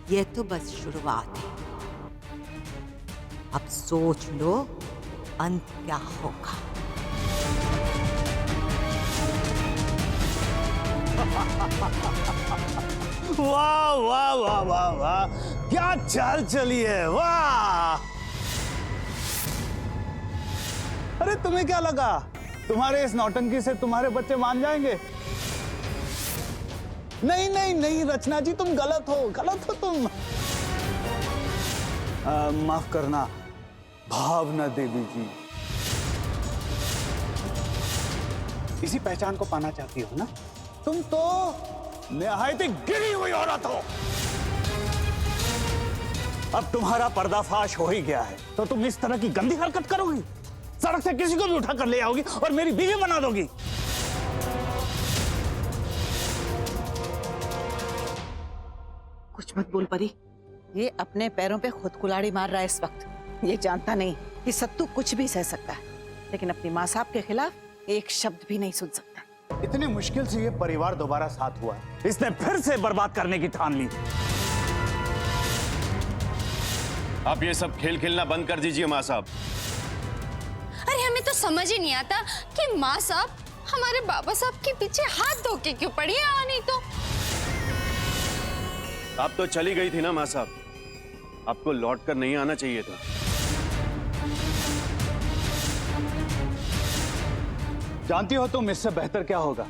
ये तो बस शुरुआत है। अब सोच लो अंत क्या होगा। वाह वाह वाह वाह वाह, क्या चाल चली है, वाह। अरे तुम्हें क्या लगा, तुम्हारे इस नौटंकी से तुम्हारे बच्चे मान जाएंगे? नहीं नहीं नहीं रचना जी, तुम गलत हो तुम। माफ करना भावना देवी जी। इसी पहचान को पाना चाहती हो ना? तुम तो निहायत ही गिरी हुई औरत हो। अब तुम्हारा पर्दाफाश हो ही गया है तो तुम इस तरह की गंदी हरकत करोगी? सड़क से किसी को भी उठा कर ले आओगी और मेरी बीवी बना दोगी? कुछ मत बोल परी। ये अपने पैरों पे खुद कुल्हाड़ी मार रहा है इस वक्त। ये जानता नहीं कि सत्तू कुछ भी सह सकता है, लेकिन अपनी माँ साहब के खिलाफ एक शब्द भी नहीं सुन सकता। इतनी मुश्किल से ये परिवार दोबारा साथ हुआ, इसने फिर से बर्बाद करने की ठान ली। आप ये सब खेल खेलना बंद कर दीजिए माँ साहब। अरे हमें तो समझ ही नहीं आता कि माँ साहब हमारे बाबा साहब के पीछे हाथ धो के क्यों पड़ी है। नहीं तो आप तो चली गई थी ना माँ साहब, आपको लौट कर नहीं आना चाहिए था। जानती हो तुम इससे बेहतर क्या होगा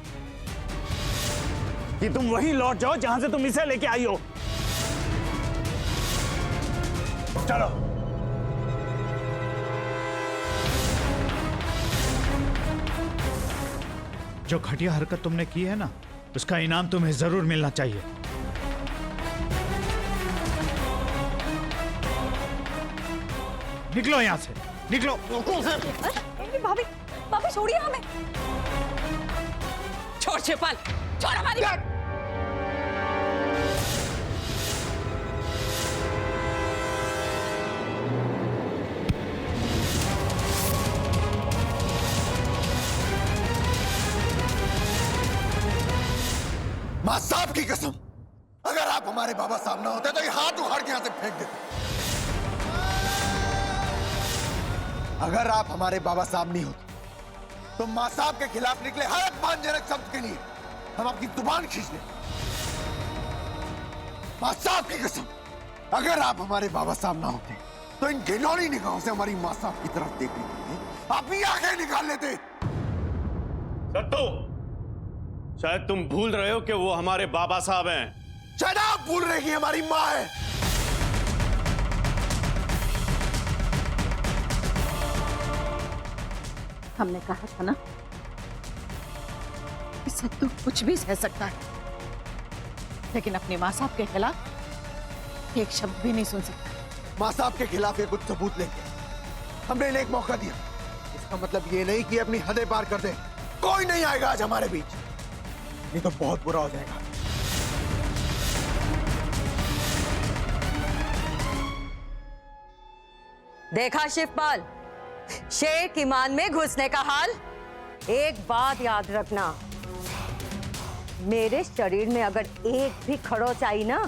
कि तुम वहीं लौट जाओ जहां से तुम इसे लेके आई हो। चलो। जो घटिया हरकत तुमने की है ना, उसका इनाम तुम्हें जरूर मिलना चाहिए। निकलो यहां से, निकलो। भाभी भाभी छोड़िए हमें। छोड़ शिवपाल, छोड़ हमारी। मां साहब की कसम, अगर आप हमारे बाबा साहब ना होते तो ये हाथ उखाड़ के यहां से फेंक देते। अगर आप हमारे बाबा साहब नहीं होते तो मां साहब के खिलाफ निकले हर अपमानजनक शब्द के लिए हम आपकी जुबान खींच लें। मां साहब की कसम, अगर आप हमारे बाबा साहब ना होते तो इन घिनौनी निगाहों से हमारी मां साहब की तरफ देखने के लिए आप भी आंखें निकाल लेते। सत्तू, शायद तुम भूल रहे हो कि वो हमारे बाबा साहब हैं। शायद आप भूल रहे कि हमारी मां है। हमने कहा था ना कि सत्तू कुछ भी सह सकता है, लेकिन अपनी माँ साहब के खिलाफ एक शब्द भी नहीं सुन सकता। मां साहब के खिलाफ ये कुछ सबूत लेंगे। हमने इन्हें एक मौका दिया, इसका मतलब ये नहीं कि अपनी हदें पार कर दे। कोई नहीं आएगा आज हमारे बीच, नहीं तो बहुत बुरा हो जाएगा। देखा शिवपाल, शेर की मान में घुसने का हाल। एक बात याद रखना, मेरे शरीर में अगर एक भी खरोंच आई ना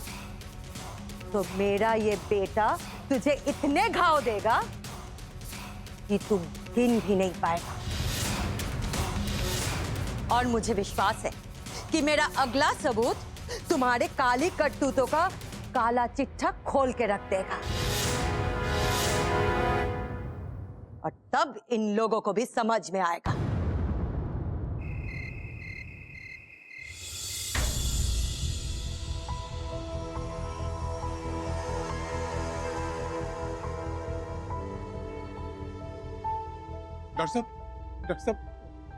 तो मेरा ये बेटा तुझे इतने घाव देगा कि तू गिन भी नहीं पाएगा। और मुझे विश्वास है कि मेरा अगला सबूत तुम्हारे काली करतूतों का काला चिट्ठा खोल के रख देगा, और तब इन लोगों को भी समझ में आएगा। डॉक्टर साहब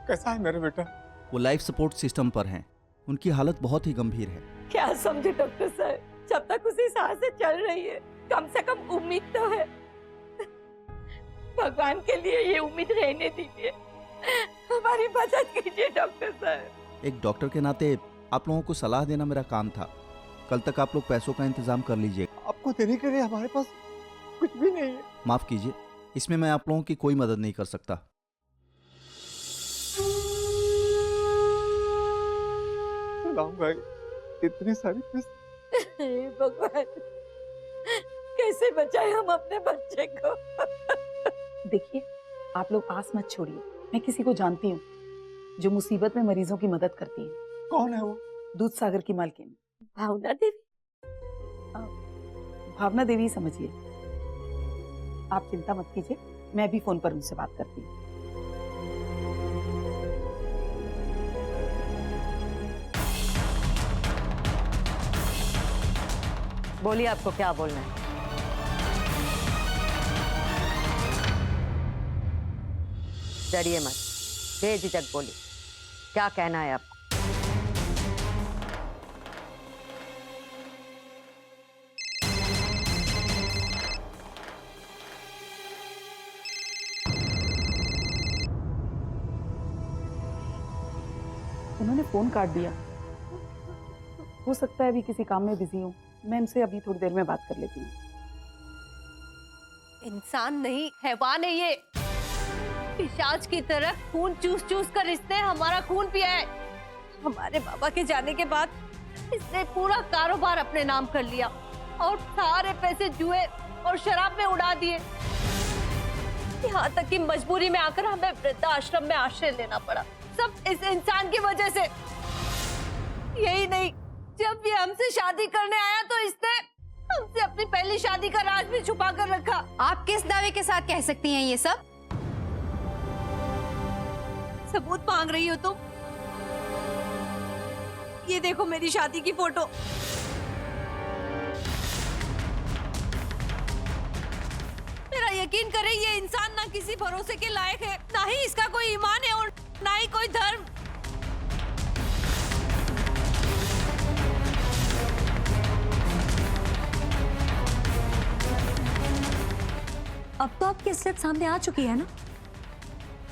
कैसा है मेरा बेटा? वो लाइफ सपोर्ट सिस्टम पर हैं। उनकी हालत बहुत ही गंभीर है। क्या समझे डॉक्टर साहब, जब तक उसी सांस से चल रही है, कम से कम उम्मीद तो है। भगवान के लिए ये उम्मीद रहने दीजिए, हमारी मदद कीजिए डॉक्टर साहब। एक डॉक्टर के नाते आप लोगों को सलाह देना मेरा काम था। कल तक आप लोग पैसों का इंतजाम कर लीजिए। आपको देने के लिए हमारे पास कुछ भी नहीं है। माफ कीजिए, इसमें मैं आप लोगों की कोई मदद नहीं कर सकता। सलाम भाई, इतनी सारी पैसे। भगवान, कैसे बचाए हम अपने बच्चे को? देखिए, आप लोग आस मत छोड़िए। मैं किसी को जानती हूँ जो मुसीबत में मरीजों की मदद करती है। कौन है वो? दूध सागर की मालकिन भावना देवी। भावना देवी समझिए। आप चिंता मत कीजिए, मैं भी फोन पर उनसे बात करती हूँ। बोलिए, आपको क्या बोलना है? डरिए मत, बेझिझक बोलिए, क्या कहना है आपको? उन्होंने फोन काट दिया। हो सकता है अभी किसी काम में बिजी हूँ। मैं इनसे अभी थोड़ी देर में बात कर लेती हूँ। इंसान नहीं, हैवान है ये। पिशाच की तरह खून चूस चूस कर इसने हमारा खून पिया है। हमारे बाबा के जाने के बाद इसने पूरा कारोबार अपने नाम कर लिया और सारे पैसे जुए और शराब में उड़ा दिए। यहाँ तक कि मजबूरी में आकर हमें वृद्धाश्रम में आश्रय लेना पड़ा, सब इस इंसान की वजह से। यही नहीं, जब ये हमसे शादी करने आया तो इसने हमसे अपनी पहली शादी का राज भी छुपा कर रखा। आप किस दावे के साथ कह सकती हैं ये सब? सबूत मांग रही हो तुम? ये देखो मेरी शादी की फोटो। मेरा यकीन करें, ये इंसान ना किसी भरोसे के लायक है, ना ही इसका कोई ईमान है और ना ही कोई धर्म। अब तो आपकी असलियत सामने आ चुकी है ना?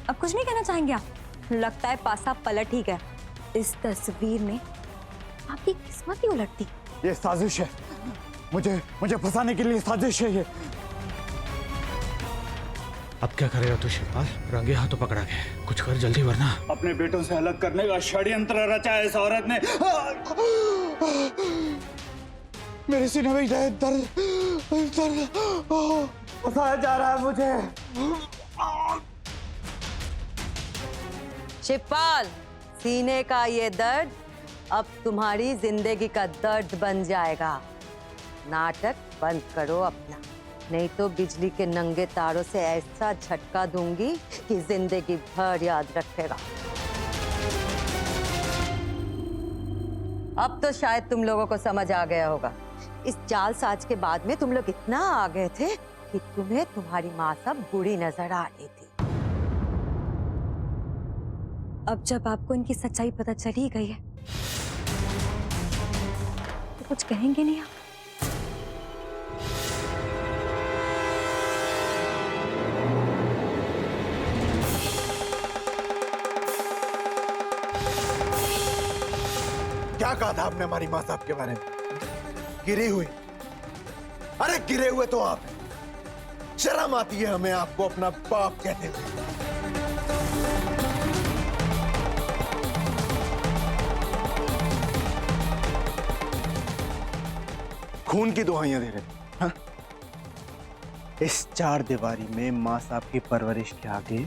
अब कुछ नहीं कहना चाहेंगे आप? लगता है पासा पलट ही गया। इस तस्वीर में आपकी किस्मत ही उलटती। ये साजिश है, मुझे फंसाने के लिए साजिश है ये। अब क्या करेगा तू शिवपाल? रंगे हाथों पकड़ा गया, कुछ कर जल्दी वरना। अपने बेटों से अलग करने का षड्यंत्र रचा है इस औरत ने। मेरे सीने में दर्द फंसाया जा रहा है मुझे। शिवपाल, सीने का ये दर्द अब तुम्हारी जिंदगी का दर्द बन जाएगा। नाटक बंद करो अपना, नहीं तो बिजली के नंगे तारों से ऐसा झटका दूंगी कि जिंदगी भर याद रखेगा। अब तो शायद तुम लोगों को समझ आ गया होगा। इस जालसाज के बाद में तुम लोग इतना आ गए थे कि तुम्हें तुम्हारी माँ सब बुरी नजर आ रही थी। अब जब आपको इनकी सच्चाई पता चल ही गई है तो कुछ कहेंगे नहीं आप? क्या कहा था आपने हमारी माँ साहब के बारे में? गिरी हुई? अरे गिरे हुए तो आप हैं। शर्म आती है हमें आपको अपना बाप कहते हुए। खून की दुहाइयां दे रहे हाँ? इस चार दीवारी में माँ साहब की परवरिश के आगे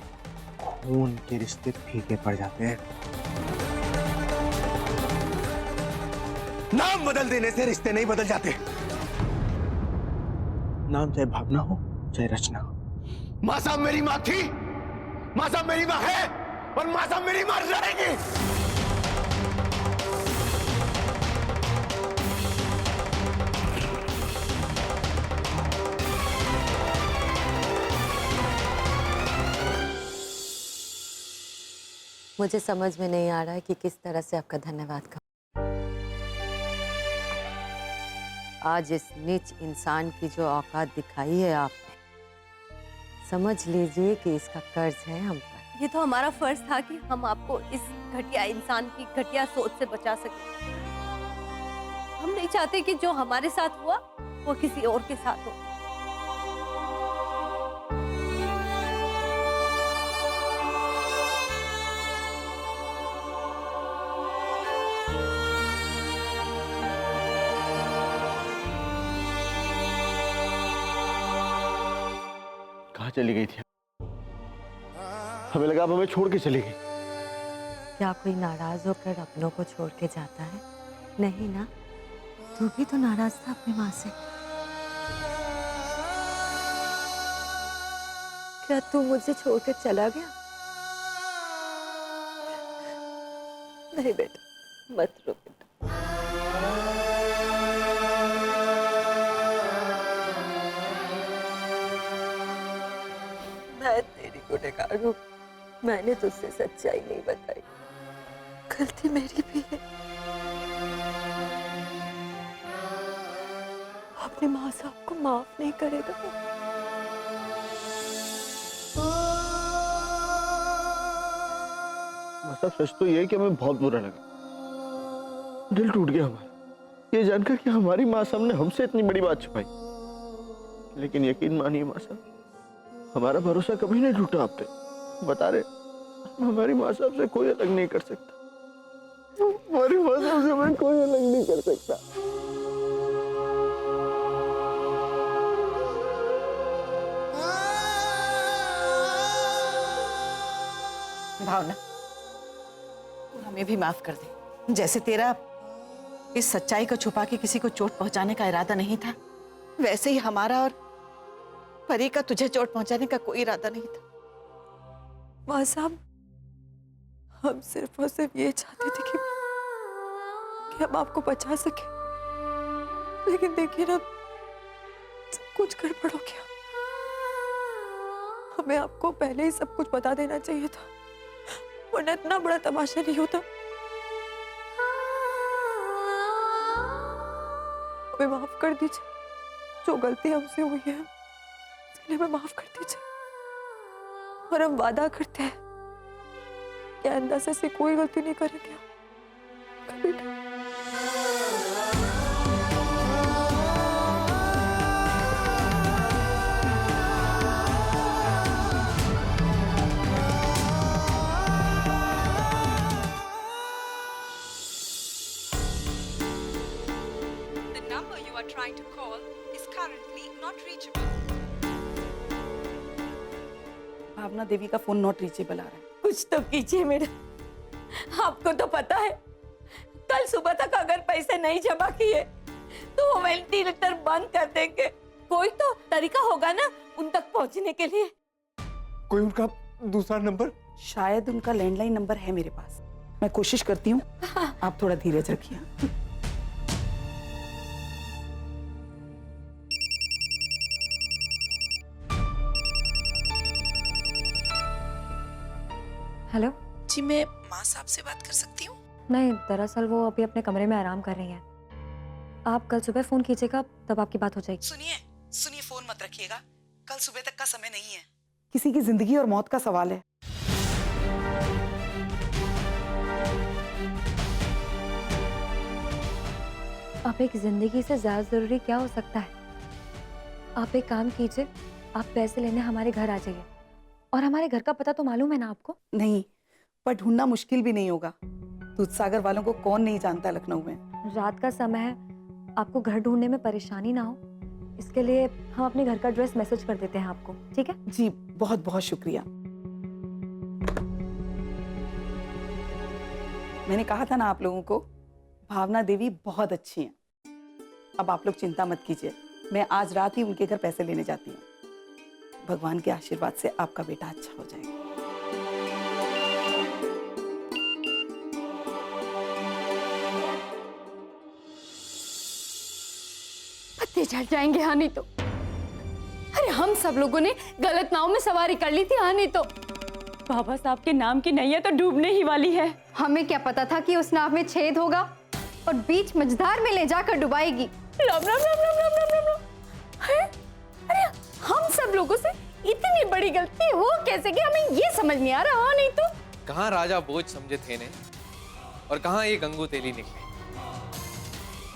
खून के रिश्ते फीके पड़ जाते हैं। नाम बदल देने से रिश्ते नहीं बदल जाते। नाम चाहे भावना हो चाहे रचना हो। माँ साहब मेरी माँ थी, माँ साहब मेरी माँ है और माँ साहब मेरी माँ रहेंगी। मुझे समझ में नहीं आ रहा है कि किस तरह से आपका धन्यवाद करूं। आज इस नीच इंसान की जो औकात दिखाई है आपने, समझ लीजिए कि इसका कर्ज है हम पर। ये तो हमारा फर्ज था कि हम आपको इस घटिया इंसान की घटिया सोच से बचा सके। हम नहीं चाहते कि जो हमारे साथ हुआ वो किसी और के साथ हो। चली गई थी। हमें लगा अब हमें छोड़ के चली गई। क्या कोई नाराज होकर अपनों को छोड़ के जाता है? नहीं ना, तू भी तो नाराज था अपनी माँ से। क्या तू मुझे छोड़कर चला गया? नहीं बेटा, मत रो बेटा। मैं तेरी गुनहगार हूँ। मैंने तुझसे सच्चाई नहीं बताई, गलती मेरी भी है। अपने माँ साहब को माफ नहीं करेगा। मतलब सच तो ये है कि हमें बहुत बुरा लगा, दिल टूट गया हमारा ये जानकर कि हमारी माँ साहब ने हमसे इतनी बड़ी बात छुपाई। लेकिन यकीन मानिए माँ साहब, हमारा भरोसा कभी नहीं टूटा आप पे। बता रहे हमारी माँ साहब से कोई अलग नहीं कर सकता। हमारी माँ साहब से मैं कोई अलग नहीं कर सकता। भावना, तू हमें भी माफ कर दे। जैसे तेरा इस सच्चाई को छुपा के किसी को चोट पहुंचाने का इरादा नहीं था, वैसे ही हमारा और परी का तुझे चोट पहुंचाने का कोई इरादा नहीं था। माँ साहब, हम सिर्फ और सिर्फ ये चाहते थे कि हम आपको बचा सके, लेकिन देखिए ना, सब कुछ गड़बड़ हो गया। हमें आपको पहले ही सब कुछ बता देना चाहिए था, वरना इतना बड़ा तमाशा नहीं होता। हमें माफ कर दीजिए, जो गलती हमसे हुई है उसके लिए हमें माफ कर दीजिए। और हम वादा करते हैं कि आइंदा से ऐसी कोई गलती नहीं करेंगे कभी भी। Trying to call is currently not reachable. भावना देवी का फोन नॉट रीचेबल आ रहा है। कुछ तो कीजिए मेरा, आपको तो पता है कल सुबह तक अगर पैसे नहीं जमा किए तो वो वेंटिलेटर बंद कर देंगे। कोई तो तरीका होगा ना उन तक पहुंचने के लिए। कोई उनका दूसरा नंबर? शायद उनका लैंडलाइन नंबर है मेरे पास, मैं कोशिश करती हूँ। आप थोड़ा धीरज रखिए। हेलो जी, मैं माँ साहब से बात कर सकती हूँ? नहीं, दरअसल वो अभी अपने कमरे में आराम कर रही हैं। आप कल सुबह फोन कीजिएगा, तब आपकी बात हो जाएगी। सुनिए, फोन मत रखिएगा, कल सुबह तक का समय नहीं है। किसी की जिंदगी और मौत का सवाल है। आप एक जिंदगी से ज्यादा जरूरी क्या हो सकता है? आप एक काम कीजिए, आप पैसे लेने हमारे घर आ जाइए। और हमारे घर का पता तो मालूम है ना आपको? नहीं, पर ढूंढना मुश्किल भी नहीं होगा। दूधसागर वालों को कौन नहीं जानता लखनऊ में। रात का समय है, आपको घर ढूंढने में परेशानी ना हो, इसके लिए हम अपने घर का एड्रेस मैसेज कर देते हैं आपको, ठीक है? जी, बहुत बहुत शुक्रिया। मैंने कहा था ना आप लोगों को, भावना देवी बहुत अच्छी हैं। अब आप लोग चिंता मत कीजिए, मैं आज रात ही उनके घर पैसे लेने जाती हूँ। भगवान के आशीर्वाद से आपका बेटा अच्छा हो जाएगा। पत्ते चढ़ जाएंगे, हाँ नहीं तो। अरे हम सब लोगों ने गलत नाव में सवारी कर ली थी, हाँ नहीं तो। बाबा साहब के नाम की नैया तो डूबने ही वाली है। हमें क्या पता था कि उस नाव में छेद होगा और बीच मझधार में ले जाकर डुबाएगी। राम राम राम राम राम राम राम। अरे हम सब लोगों से इतनी बड़ी गलती हो कैसे कि हमें ये समझ नहीं आ रहा, हाँ नहीं तो। कहाँ राजा बोझ समझे थे ने और कहाँ ये गंगू तेली निकले।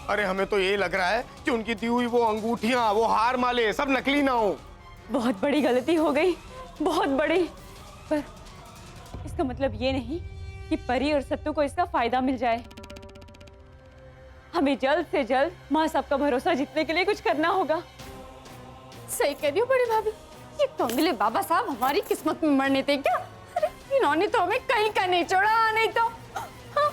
अरे हमें तो ये लग रहा है कि उनकी दी हुई वो अंगूठियां, वो हार माले सब नकली ना हो। बहुत बड़ी गलती हो गई, बहुत बड़ी। पर इसका मतलब ये नहीं कि परी और सत्तू को इसका फायदा मिल जाए। हमें जल्द से जल्द माँ साहब का भरोसा जीतने के लिए कुछ करना होगा। सही कह रही हो बड़ी भाभी, ये कंगले बाबा साहब हमारी किस्मत में मरने थे क्या? अरे इन्होंने तो हमें कहीं का नहीं छोड़ा, नहीं तो हाँ।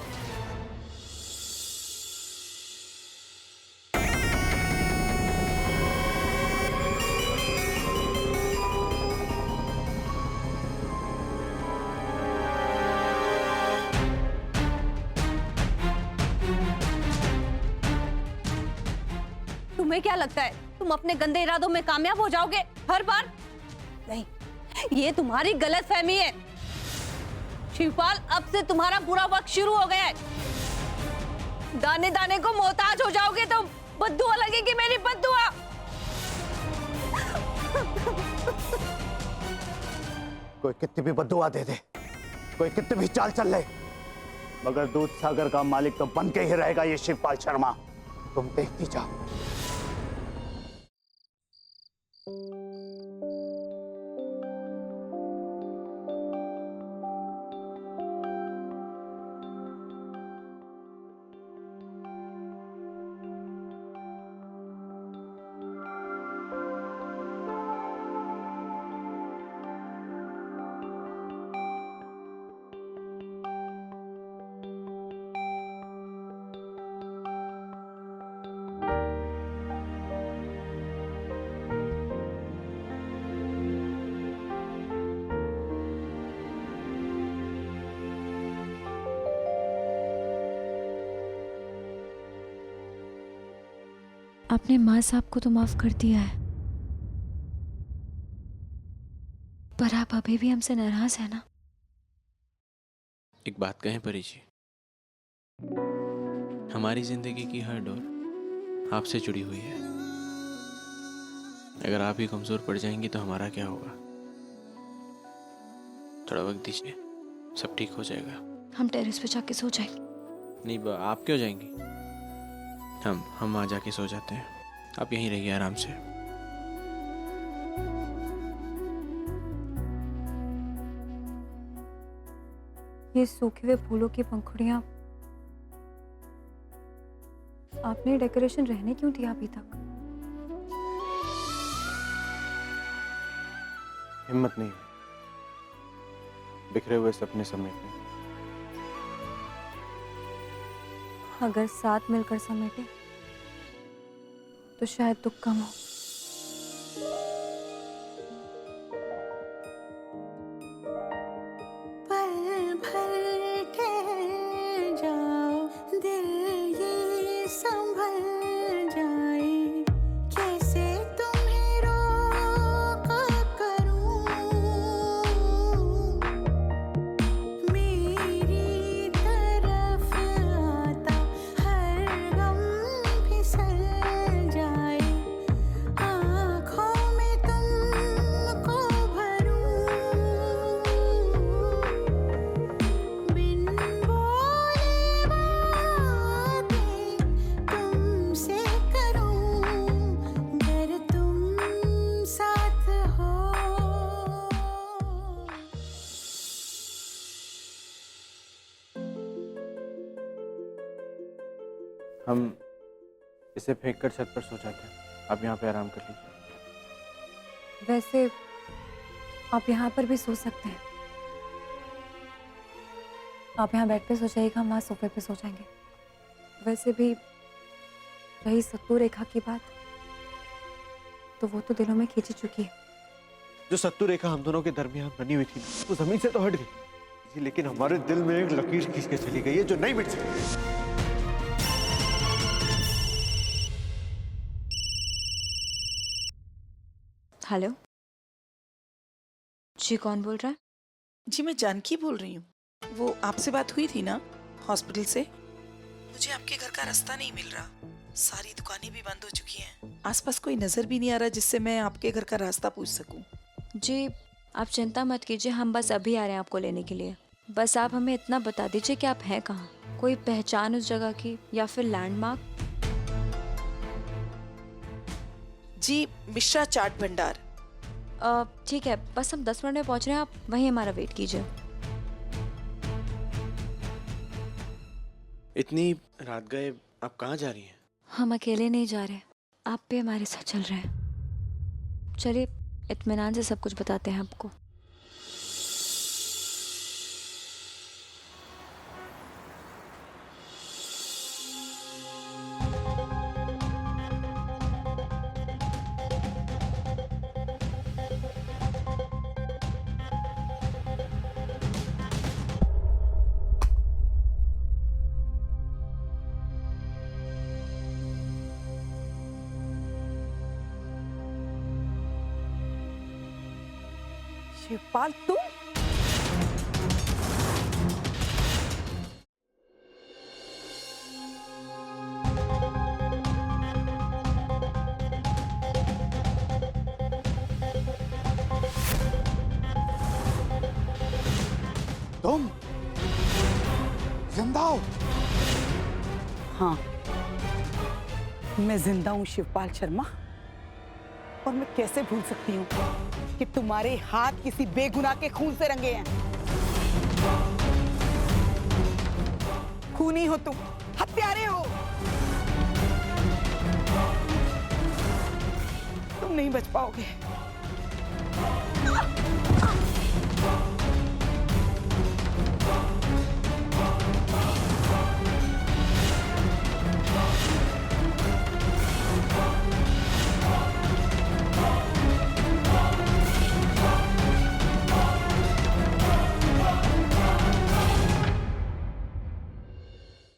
तुम्हें क्या लगता है तुम अपने गंदे इरादों में कामयाब हो जाओगे हर बार? नहीं, ये तुम्हारी गलतफहमी है। शिवपाल, अब से तुम्हारा बुरा वक्त शुरू हो गया है। दाने दाने को मोहताज हो जाओगे तुम। बद्दुआ लगेगी मेरी बद्दुआ। कोई कितनी भी बद्दुआ दे दे, कोई कितनी भी चाल चल ले, मगर दूध सागर का मालिक तो बन के ही रहेगा ये शिवपाल शर्मा। तुम देखती जाओ। आपने माँ साहब को तो माफ कर दिया है, पर आप अभी भी हमसे नाराज है ना? एक बात कहें परी जी, हमारी जिंदगी की हर डोर आपसे जुड़ी हुई है। अगर आप ही कमजोर पड़ जाएंगी तो हमारा क्या होगा? थोड़ा वक्त दीजिए, सब ठीक हो जाएगा। हम टेरेस पे जाके सो जाएंगे। नहीं, आप क्यों जाएंगी? हम वहाँ जाके सो जाते हैं। आप यहीं रहिए आराम से। ये सूखे हुए फूलों की पंखुड़ियां आपने डेकोरेशन रहने क्यों दिया अभी तक? हिम्मत नहीं है बिखरे हुए सपने समेटने। अगर साथ मिलकर समेटे तो शायद दुख कम हो। पल भर ठहर जाओ, दिल ये संभल जाए, कैसे तुम्हें रोका करूं, मेरी तरफ आता हर गम फिसल जाए, आँखों में तुमको भरूं, बिन बोले बातें तुमसे करूं, अगर तुम साथ हो। हम इसे फेंक कर छत पर सो जाते हैं। आप यहाँ पे आराम कर लीजिए। वैसे आप यहाँ पर भी सो सकते हैं। आप यहाँ बेड पे सो जाइएगा, हम वहाँ सोफे पे सो जाएंगे। वैसे भी रही सत्तू रेखा की बात, तो वो तो दिलों में खींची चुकी है। जो सत्तू रेखा हम दोनों के दरमियान बनी हुई थी वो जमीन से तो हट गई, लेकिन हमारे दिल में एक लकीर खींच के चली गई है जो नहीं मिट सकती। हेलो जी, कौन बोल रहा है? जी मैं जानकी बोल रही हूँ। वो आपसे बात हुई थी ना हॉस्पिटल से? मुझे आपके घर का रास्ता नहीं मिल रहा, सारी दुकानें भी बंद हो चुकी हैं, आसपास कोई नजर भी नहीं आ रहा जिससे मैं आपके घर का रास्ता पूछ सकूं। जी आप चिंता मत कीजिए, हम बस अभी आ रहे हैं आपको लेने के लिए। बस आप हमें इतना बता दीजिए कि आप हैं कहाँ, कोई पहचान उस जगह की या फिर लैंडमार्क? जी मिश्रा चाट भंडार। ठीक है, बस हम 10 मिनट में पहुंच रहे हैं, आप वहीं हमारा वेट कीजिए। इतनी रात गए, आप कहाँ जा रही हैं? हम अकेले नहीं जा रहे, आप भी हमारे साथ चल रहे हैं। चलिए इत्मीनान से सब कुछ बताते हैं आपको। शिवपाल तुम? तुम जिंदा हो? हाँ, मैं जिंदा हूँ शिवपाल शर्मा। और मैं कैसे भूल सकती हूँ कि तुम्हारे हाथ किसी बेगुनाह के खून से रंगे हैं। खूनी हो तुम, हत्यारे हो। तुम नहीं बच पाओगे।